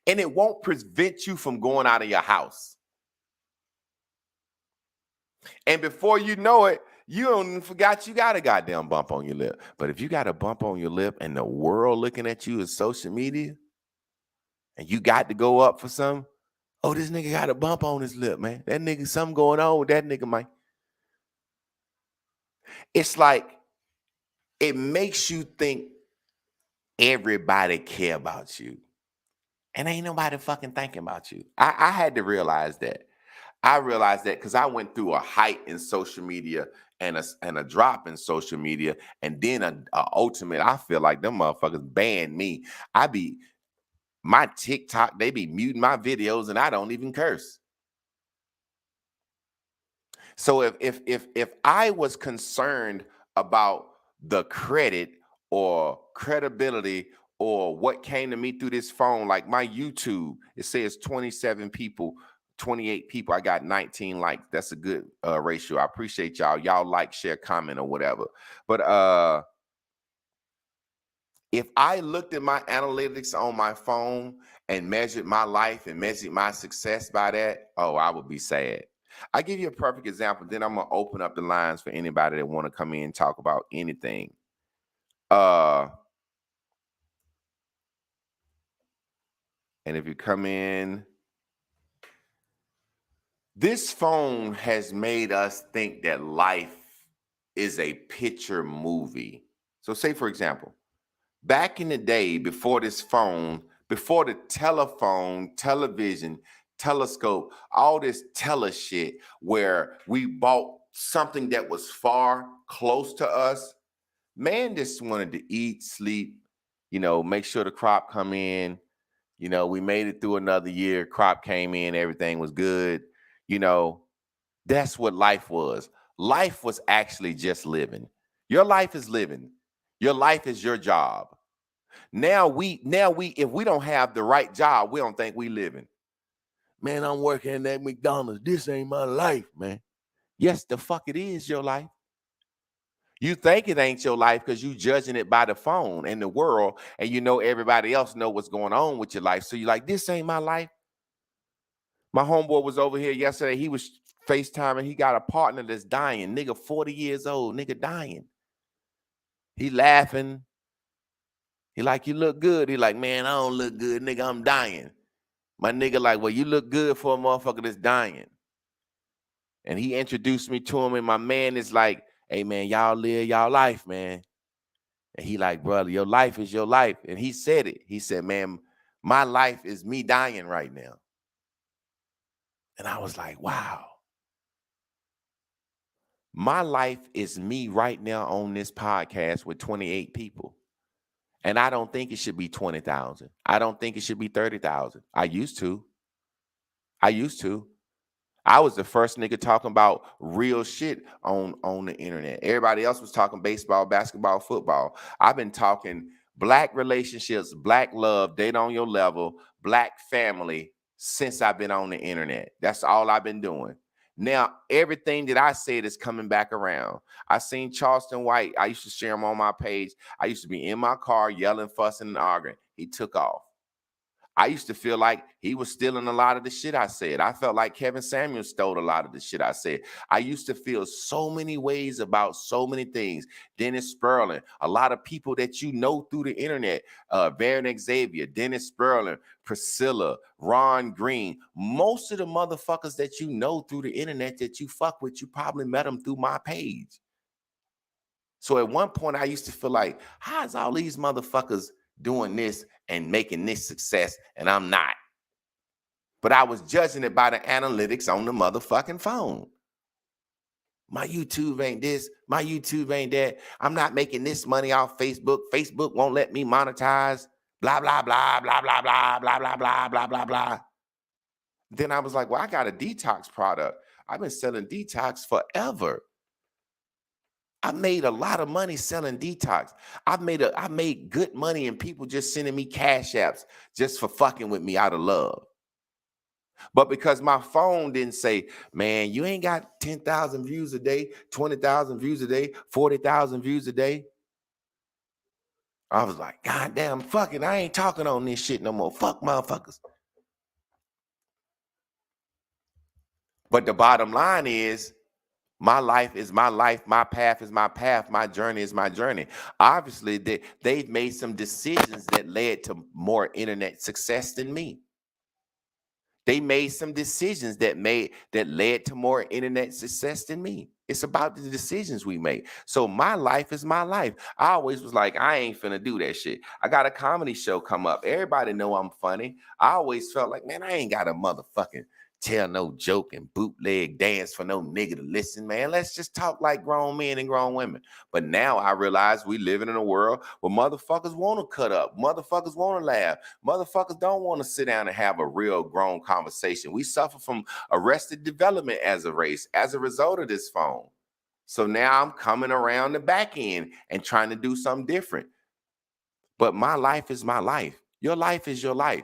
And it won't prevent you from going out of your house. And before you know it, you don't even forgot you got a goddamn bump on your lip. But if you got a bump on your lip and the world looking at you as social media and you got to go up for some, oh, this nigga got a bump on his lip, man. That nigga, something going on with that nigga, man. It's like it makes you think everybody care about you. And ain't nobody fucking thinking about you. I had to realize that. I realized that because I went through a height in social media and a drop in social media, and then a ultimate. I feel like them motherfuckers banned me. My TikTok, they be muting my videos, and I don't even curse. So if I was concerned about the credit or credibility or what came to me through this phone, like my YouTube, it says 27 people. 28 people, I got 19 likes. That's a good ratio. I appreciate y'all. Y'all like, share, comment, or whatever. But if I looked at my analytics on my phone and measured my life and measured my success by that, oh, I would be sad. I give you a perfect example. Then I'm gonna open up the lines for anybody that want to come in and talk about anything. Uh, and if you come in, this phone has made us think that life is a picture movie. So, say for example, back in the day, before this phone, before the telephone, television, telescope, all this tele shit, where we bought something that was far close to us, man just wanted to eat, sleep, make sure the crop come in. We made it through another year, crop came in, everything was good. You know, that's what life was. Life was actually just living. Your life is living. Your life is your job. Now we if we don't have the right job, we don't think we living. Man, I'm working at McDonald's. This ain't my life, man. Yes, the fuck it is your life. You think it ain't your life because you judging it by the phone and the world, and everybody else know what's going on with your life. So you're like, this ain't my life. My homeboy was over here yesterday. He was FaceTiming. He got a partner that's dying. Nigga, 40 years old. Nigga dying. He laughing. He like, you look good. He like, man, I don't look good. Nigga, I'm dying. My nigga like, well, you look good for a motherfucker that's dying. And he introduced me to him, and my man is like, hey, man, y'all live y'all life, man. And he like, brother, your life is your life. And he said it. He said, man, my life is me dying right now. And I was like, wow. My life is me right now on this podcast with 28 people. And I don't think it should be 20,000. I don't think it should be 30,000. I used to. I was the first nigga talking about real shit on the internet. Everybody else was talking baseball, basketball, football. I've been talking black relationships, black love, date on your level, black family since I've been on the internet. That's all I've been doing. Now, everything that I said is coming back around. I seen Charleston White. I used to share him on my page. I used to be in my car yelling, fussing, and arguing. He took off. I used to feel like he was stealing a lot of the shit I said. I felt like Kevin Samuels stole a lot of the shit I said. I used to feel so many ways about so many things. Dennis Sperling, a lot of people that you know through the internet, Baron Xavier, Dennis Sperling, Priscilla, Ron Green, most of the motherfuckers that you know through the internet that you fuck with, you probably met them through my page. So at one point I used to feel like, how's all these motherfuckers doing this and making this success and I'm not? But I was judging it by the analytics on the motherfucking phone. My YouTube ain't this, my YouTube ain't that. I'm not making this money off Facebook. Facebook won't let me monetize. Blah, blah, blah, blah, blah, blah, blah, blah, blah, blah, blah, blah. Then I was like, well, I got a detox product. I've been selling detox forever. I made a lot of money selling detox. I made good money and people just sending me cash apps just for fucking with me out of love. But because my phone didn't say, man, you ain't got 10,000 views a day, 20,000 views a day, 40,000 views a day. I was like, God damn, fucking, I ain't talking on this shit no more. Fuck motherfuckers. But the bottom line is, my life is my life. My path is my path. My journey is my journey. Obviously, they've made some decisions that led to more internet success than me. They made some decisions that led to more internet success than me. It's about the decisions we make. So my life is my life. I always was like, I ain't finna do that shit. I got a comedy show come up. Everybody know I'm funny. I always felt like, man, I ain't got a motherfucking tell no joke and bootleg dance for no nigga to listen, man. Let's just talk like grown men and grown women. But now I realize we living in a world where motherfuckers want to cut up. Motherfuckers want to laugh. Motherfuckers don't want to sit down and have a real grown conversation. We suffer from arrested development as a race as a result of this phone. So now I'm coming around the back end and trying to do something different. But my life is my life. Your life is your life.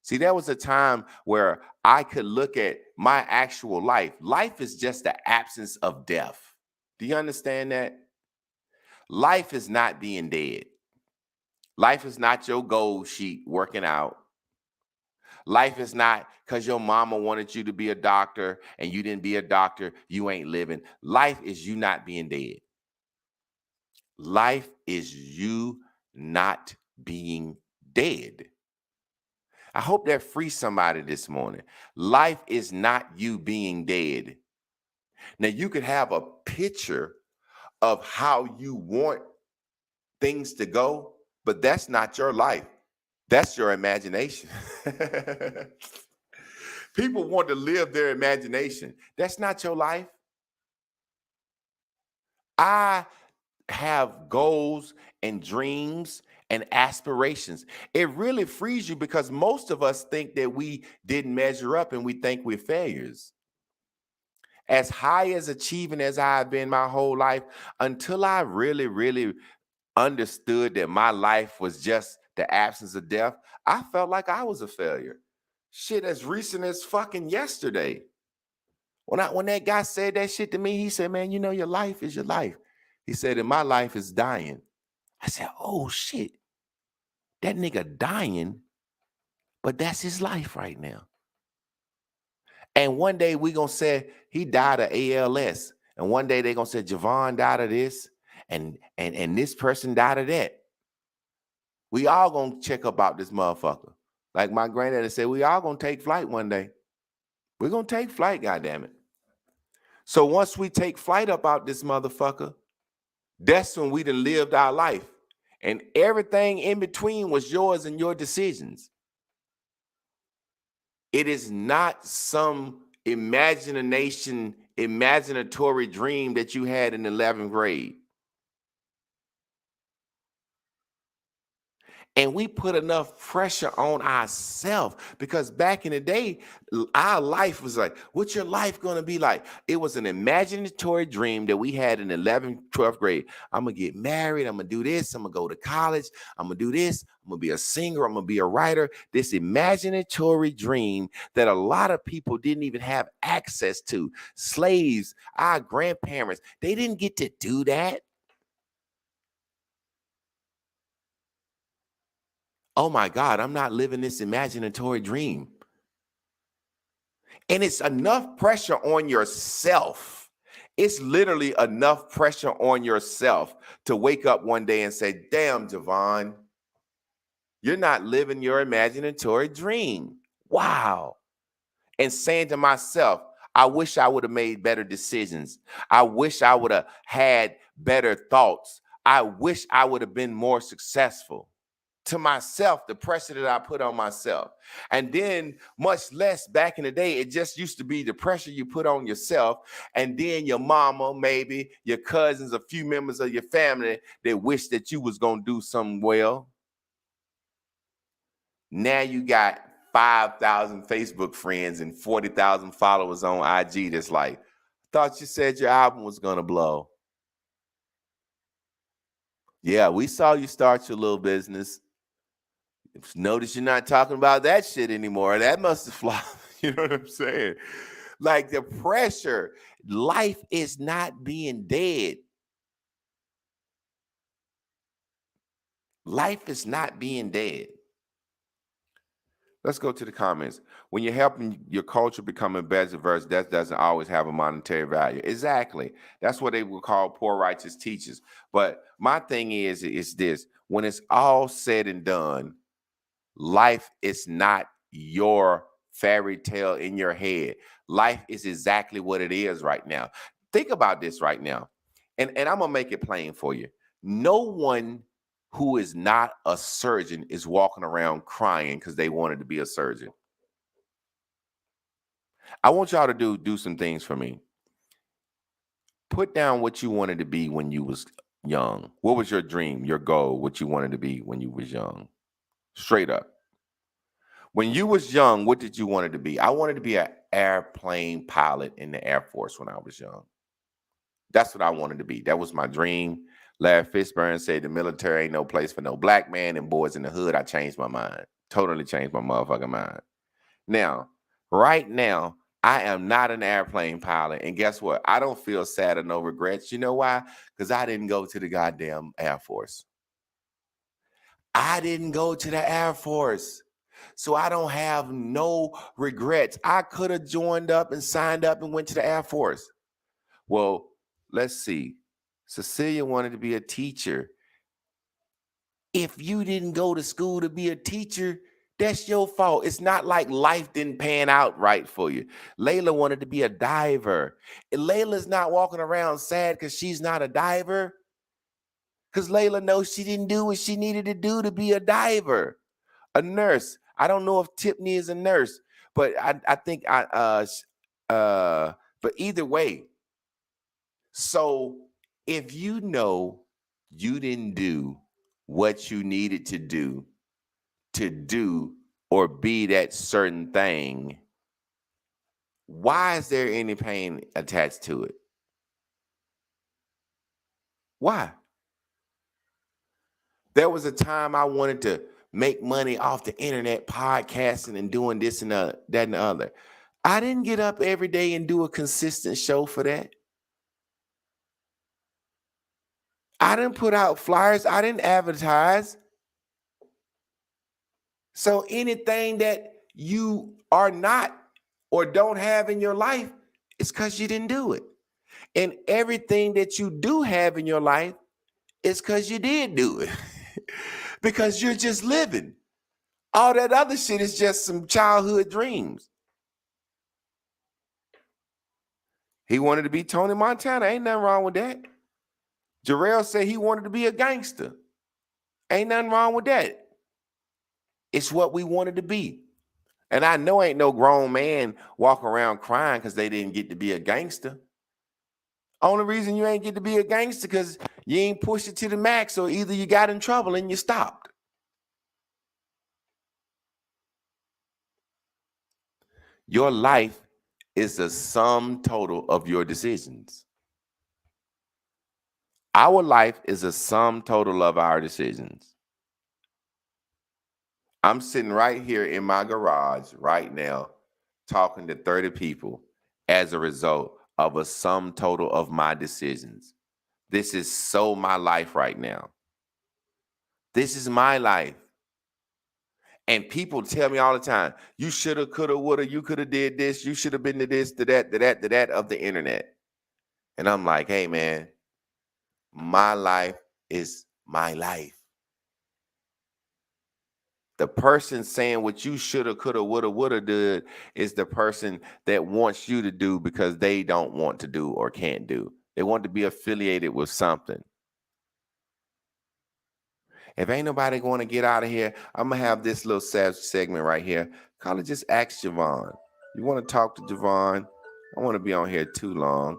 See, there was a time where I could look at my actual life. Life is just the absence of death. Do you understand that? Life is not being dead. Life is not your goal sheet working out. Life is not because your mama wanted you to be a doctor and you didn't be a doctor, you ain't living. Life is you not being dead. Life is you not being dead. I hope that frees somebody this morning. Life is not you being dead. Now, you could have a picture of how you want things to go, but that's not your life. That's your imagination. People want to live their imagination. That's not your life. I have goals and dreams and aspirations. It really frees you because most of us think that we didn't measure up and we think we're failures. As high as achieving as I've been my whole life, until I really, really understood that my life was just the absence of death, I felt like I was a failure. Shit, as recent as fucking yesterday. When that guy said that shit to me, he said, "Man, you know your life is your life." He said, "And my life is dying." I said, "Oh shit, that nigga dying, but that's his life right now." And one day we gonna say he died of ALS, and one day they gonna say Javon died of this, and this person died of that. We all gonna check about this motherfucker. Like my granddaddy said, we all gonna take flight one day. We're gonna take flight, goddammit. So once we take flight up out this motherfucker, that's when we done lived our life. And everything in between was yours and your decisions. It is not some imaginatory dream that you had in 11th grade. And we put enough pressure on ourselves because back in the day, our life was like, what's your life going to be like? It was an imaginatory dream that we had in 11th, 12th grade. I'm going to get married. I'm going to do this. I'm going to go to college. I'm going to do this. I'm going to be a singer. I'm going to be a writer. This imaginatory dream that a lot of people didn't even have access to. Slaves, our grandparents, they didn't get to do that. Oh my God, I'm not living this imaginatory dream. And it's enough pressure on yourself. It's literally enough pressure on yourself to wake up one day and say, damn, Javon, you're not living your imaginatory dream. Wow. And saying to myself, I wish I would have made better decisions. I wish I would have had better thoughts. I wish I would have been more successful. To myself, the pressure that I put on myself. And then much less back in the day, it just used to be the pressure you put on yourself. And then your mama, maybe your cousins, a few members of your family that wish that you was going to do something well. Now you got 5,000 Facebook friends and 40,000 followers on IG that's like, thought you said your album was going to blow. Yeah, we saw you start your little business. Notice you're not talking about that shit anymore. That must have flopped. You know what I'm saying? Like the pressure. Life is not being dead. Life is not being dead. Let's go to the comments. When you're helping your culture become a better verse, that doesn't always have a monetary value. Exactly. That's what they would call poor righteous teachers. But my thing is this: when it's all said and done, life is not your fairy tale in your head. Life is exactly what it is right now. Think about this right now. And I'm going to make it plain for you. No one who is not a surgeon is walking around crying because they wanted to be a surgeon. I want y'all to do some things for me. Put down what you wanted to be when you was young. What was your dream, your goal, what you wanted to be when you was young? Straight up. When you was young, what did you want it to be? I wanted to be an airplane pilot in the Air Force when I was young. That's what I wanted to be. That was my dream. Larry Fishburne said the military ain't no place for no black man and boys in the hood. I changed my mind. Totally changed my motherfucking mind. Now, right now, I am not an airplane pilot. And guess what? I don't feel sad or no regrets. You know why? Because I didn't go to the goddamn Air Force. I didn't go to the Air Force, so I don't have no regrets. I could have joined up and signed up and went to the Air Force. Well, let's see. Cecilia wanted to be a teacher. If you didn't go to school to be a teacher, that's your fault. It's not like life didn't pan out right for you. Layla wanted to be a diver. And Layla's not walking around sad because she's not a diver. Because Layla knows she didn't do what she needed to do to be a diver. A nurse. I don't know if Tiffany is a nurse, but I think but either way. So if you know you didn't do what you needed to do or be that certain thing, why is there any pain attached to it? Why? There was a time I wanted to make money off the internet, podcasting and doing this and that and the other. I didn't get up every day and do a consistent show for that. I didn't put out flyers. I didn't advertise. So anything that you are not or don't have in your life, it's because you didn't do it. And everything that you do have in your life is because you did do it. Because you're just living. All that other shit is just some childhood dreams. He wanted to be Tony Montana. Ain't nothing wrong with that. Jarrell said he wanted to be a gangster. Ain't nothing wrong with that. It's what we wanted to be. And I know ain't no grown man walking around crying because they didn't get to be a gangster. Only reason you ain't get to be a gangster because you ain't pushed it to the max, or either you got in trouble and you stopped. Your life is the sum total of your decisions. Our life is a sum total of our decisions. I'm sitting right here in my garage right now talking to 30 people as a result of a sum total of my decisions. This is so my life right now. This is my life. And people tell me all the time, you shoulda, coulda, woulda, you coulda did this, you should have been to this, to that, to that, to that of the internet. And I'm like, hey man, my life is my life. The person saying what you shoulda, coulda, woulda did is the person that wants you to do because they don't want to do or can't do. They want to be affiliated with something. If ain't nobody going to get out of here, I'm going to have this little segment right here. Call it just Ask Javon. You want to talk to Javon? I want to be on here too long.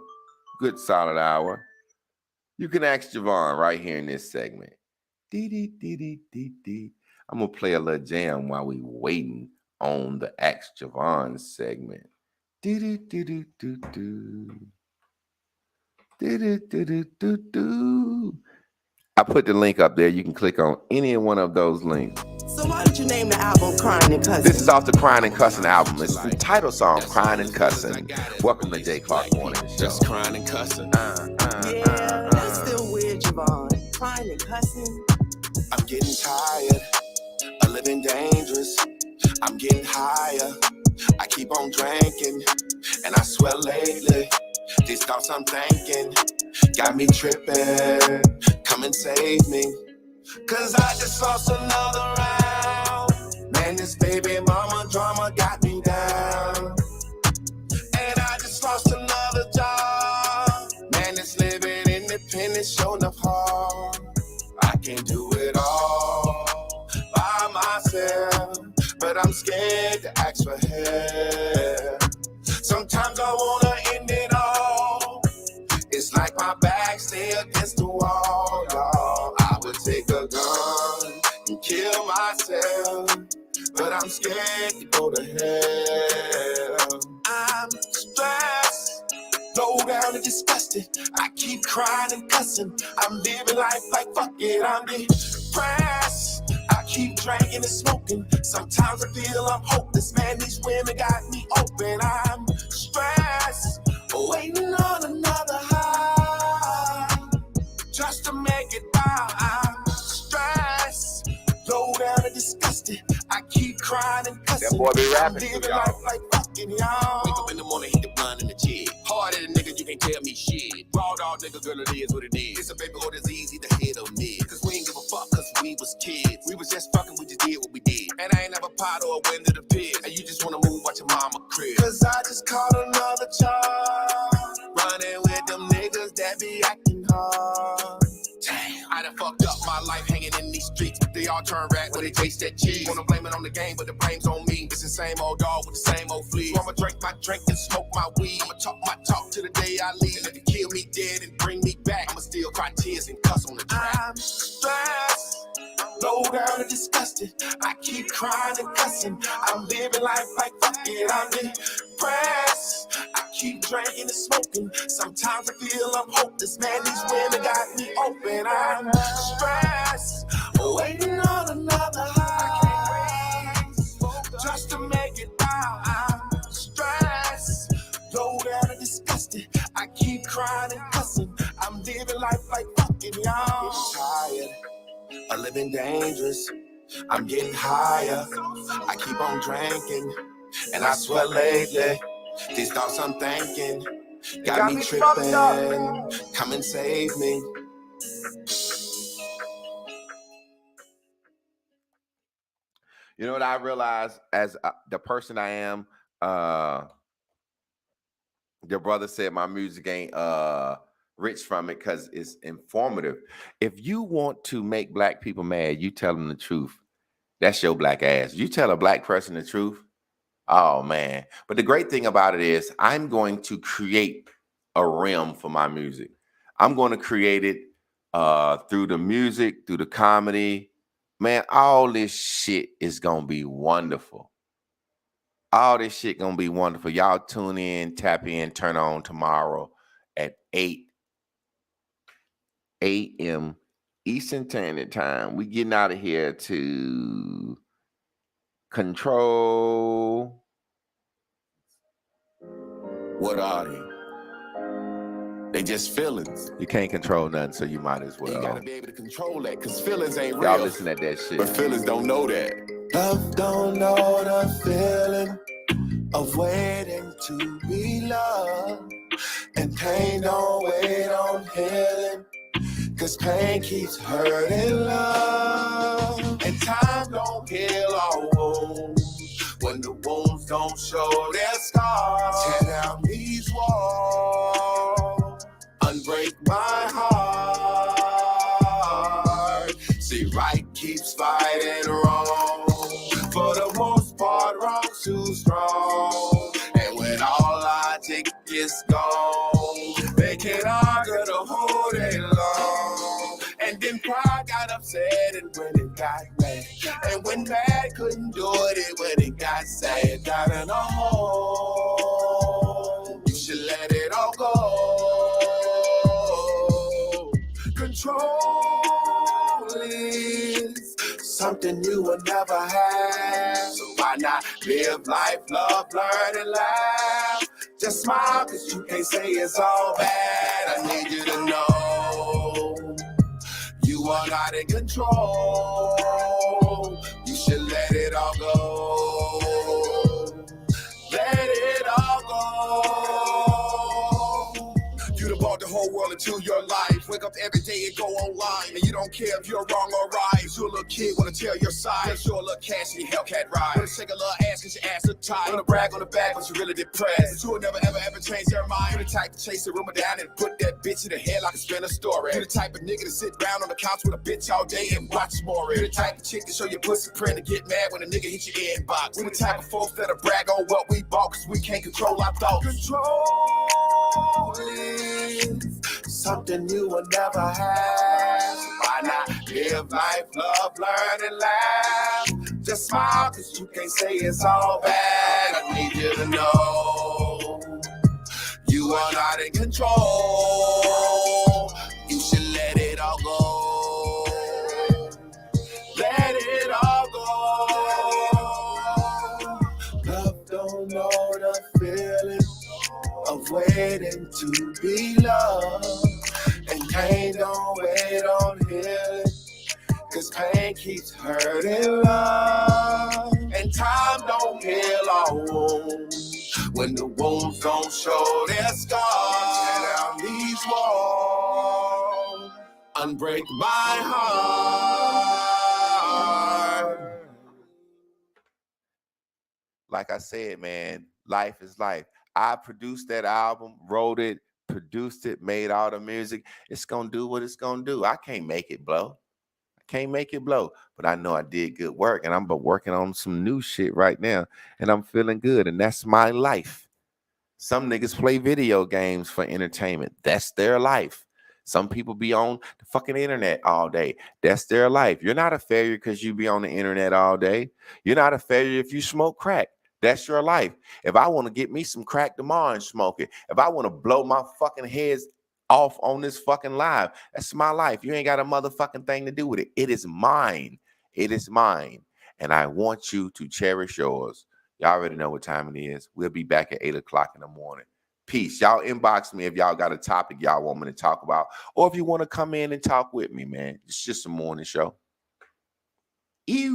Good solid hour. You can ask Javon right here in this segment. Dee. I'm going to play a little jam while we waiting on the Ask Javon segment. Do. I put the link up there. You can click on any one of those links. So why did you name the album Crying and Cussing? This is off the Crying and Cussing album. It's the title song, Crying and Cussing. Welcome to Jay Clark Morning Show. Just crying and cussing. Yeah, that's still weird, Javon. Crying and cussing. I'm getting tired of living dangerous. I'm getting higher. I keep on drinking. And I swear lately, these thoughts I'm thinking got me tripping. Come and save me. Cause I just lost another round. Man, this baby mama drama got me down. And I just lost another job. Man, this living independent sure enough hard. I can't do it all by myself, but I'm scared to ask for help. Sometimes I wanna end it all. It's like my back stay against the wall, y'all. I would take a gun and kill myself, but I'm scared to go to hell. I'm stressed, low down and disgusted. I keep crying and cussing. I'm living life like fuck it, I'm depressed. I keep drinking and smoking. Sometimes I feel I'm hopeless. Man, these women got me open. I'm stressed, waiting on another high, just to make it by. I'm stressed, cussing. boy be I'm rapping living too, y'all. life like fucking y'all. Wake up in the morning, hit the blunt and the jig. Hard at a nigga, you can't tell me shit. Raw dog nigga, girl, it is what it is. It's a baby or it's easy to hit or miss. Cause we ain't give a fuck cause we was kids. We was just fucking, we just did what we did. And I ain't never pot or went to the pit. And you just wanna move watch your mama crib. Cause I just caught another charge. Running with them niggas that be acting hard. Damn, I done fucked up my life hanging in these streets. They all turn rat when they taste that cheese. Wanna blame it on the game, but the blame's on me. It's the same old dog with the same old flea. So I'ma drink my drink and smoke my weed. I'ma talk my talk to the day I leave. And if you kill me dead and bring me back, I'ma still cry tears and cuss on the track. I'm stressed, low down and disgusted. I keep crying and cussing. I'm living life like fuck it, I'm depressed. I keep drinking and smoking. Sometimes I feel I'm hopeless. Man, these women got me open. I'm stressed, waiting on another high just to make it out. I'm stressed, low down and disgusted. I keep crying and cussing. I'm living life like fucking y'all. I'm tired of living dangerous. I'm getting higher. I keep on drinking, and I swear lately, these thoughts I'm thinking got me tripping. Come and save me. You know what I realized as the person I am? Your brother said my music ain't rich from it because it's informative. If you want to make black people mad, you tell them the truth. That's your black ass. You tell a black person the truth. Oh man. But the great thing about it is I'm going to create a realm for my music. I'm going to create it through the music, through the comedy. Man, all this shit is going to be wonderful. All this shit going to be wonderful. Y'all tune in, tap in, turn on tomorrow at 8 a.m. Eastern Standard Time. We getting out of here to control. What are they? They just feelings. You can't control nothing, so you might as well. You gotta be able to control that, cause feelings ain't Y'all real. listen at that shit. But feelings don't know that. Love don't know the feeling of waiting to be loved. And pain don't wait on healing, cause pain keeps hurting love. And time don't heal our wounds when the wounds don't show their scars. Tear down these walls, unbreak my heart. See, right keeps fighting wrong. For the most part, wrong's too strong. And when all logic is gone, they can argue the whole day long. And then pride got upset and when it got mad. And when bad couldn't do it when it got sad. Got in a hole, you should let it all go. Control is something you will never have. So why not live life, love, learn, and laugh? Just smile, cause you can't say it's all bad. I need you to know you are not in control. You should let it all go. Let it all go. You done brought the whole world into your life. Wake up every day and go online. And you don't care if you're wrong or right. You're a little kid, wanna tell your side. You're a little cash in your Hellcat ride. Wanna shake a little ass cause your ass look tight. Wanna brag on the back but you're really depressed. But you will never ever change their mind. You're the type to chase the rumor down and put that bitch in the head like a spin a story. You're the type of nigga to sit down on the couch with a bitch all day and watch more. You're the type of chick to show your pussy print and get mad when a nigga hit your inbox. We're the type of folks that'll brag on what we bought cause we can't control our thoughts. Control is something you will never have. So why not live life, love, learn, and laugh? Just smile, cause you can't say it's all bad. I need you to know you are not in control. You should let it all go. Let it all go. Love don't know the feeling of waiting to be loved. And pain don't wait on healing, cause pain keeps hurting love. And time don't heal Wounds don't show their scars. Tear down these walls. Unbreak my heart. Like I said, man, life is life. I produced that album, wrote it, produced it, made all the music. It's going to do what it's going to do. I can't make it blow. Can't make it blow, but I know I did good work, and I'm working on some new shit right now, and I'm feeling good, and that's my life. Some niggas play video games for entertainment. That's their life. Some people be on the fucking internet all day. That's their life. You're not a failure because you be on the internet all day. You're not a failure if you smoke crack. That's your life. If I want to get me some crack tomorrow and smoke it, if I want to blow my fucking heads off on this fucking live, that's my life. You ain't got a motherfucking thing to do with it. It is mine. It is mine. And I want you to cherish yours. Y'all already know what time it is. We'll be back at 8 o'clock in the morning. Peace. Y'all inbox me if y'all got a topic y'all want me to talk about, or if you want to come in and talk with me, man. It's just a morning show. Ew.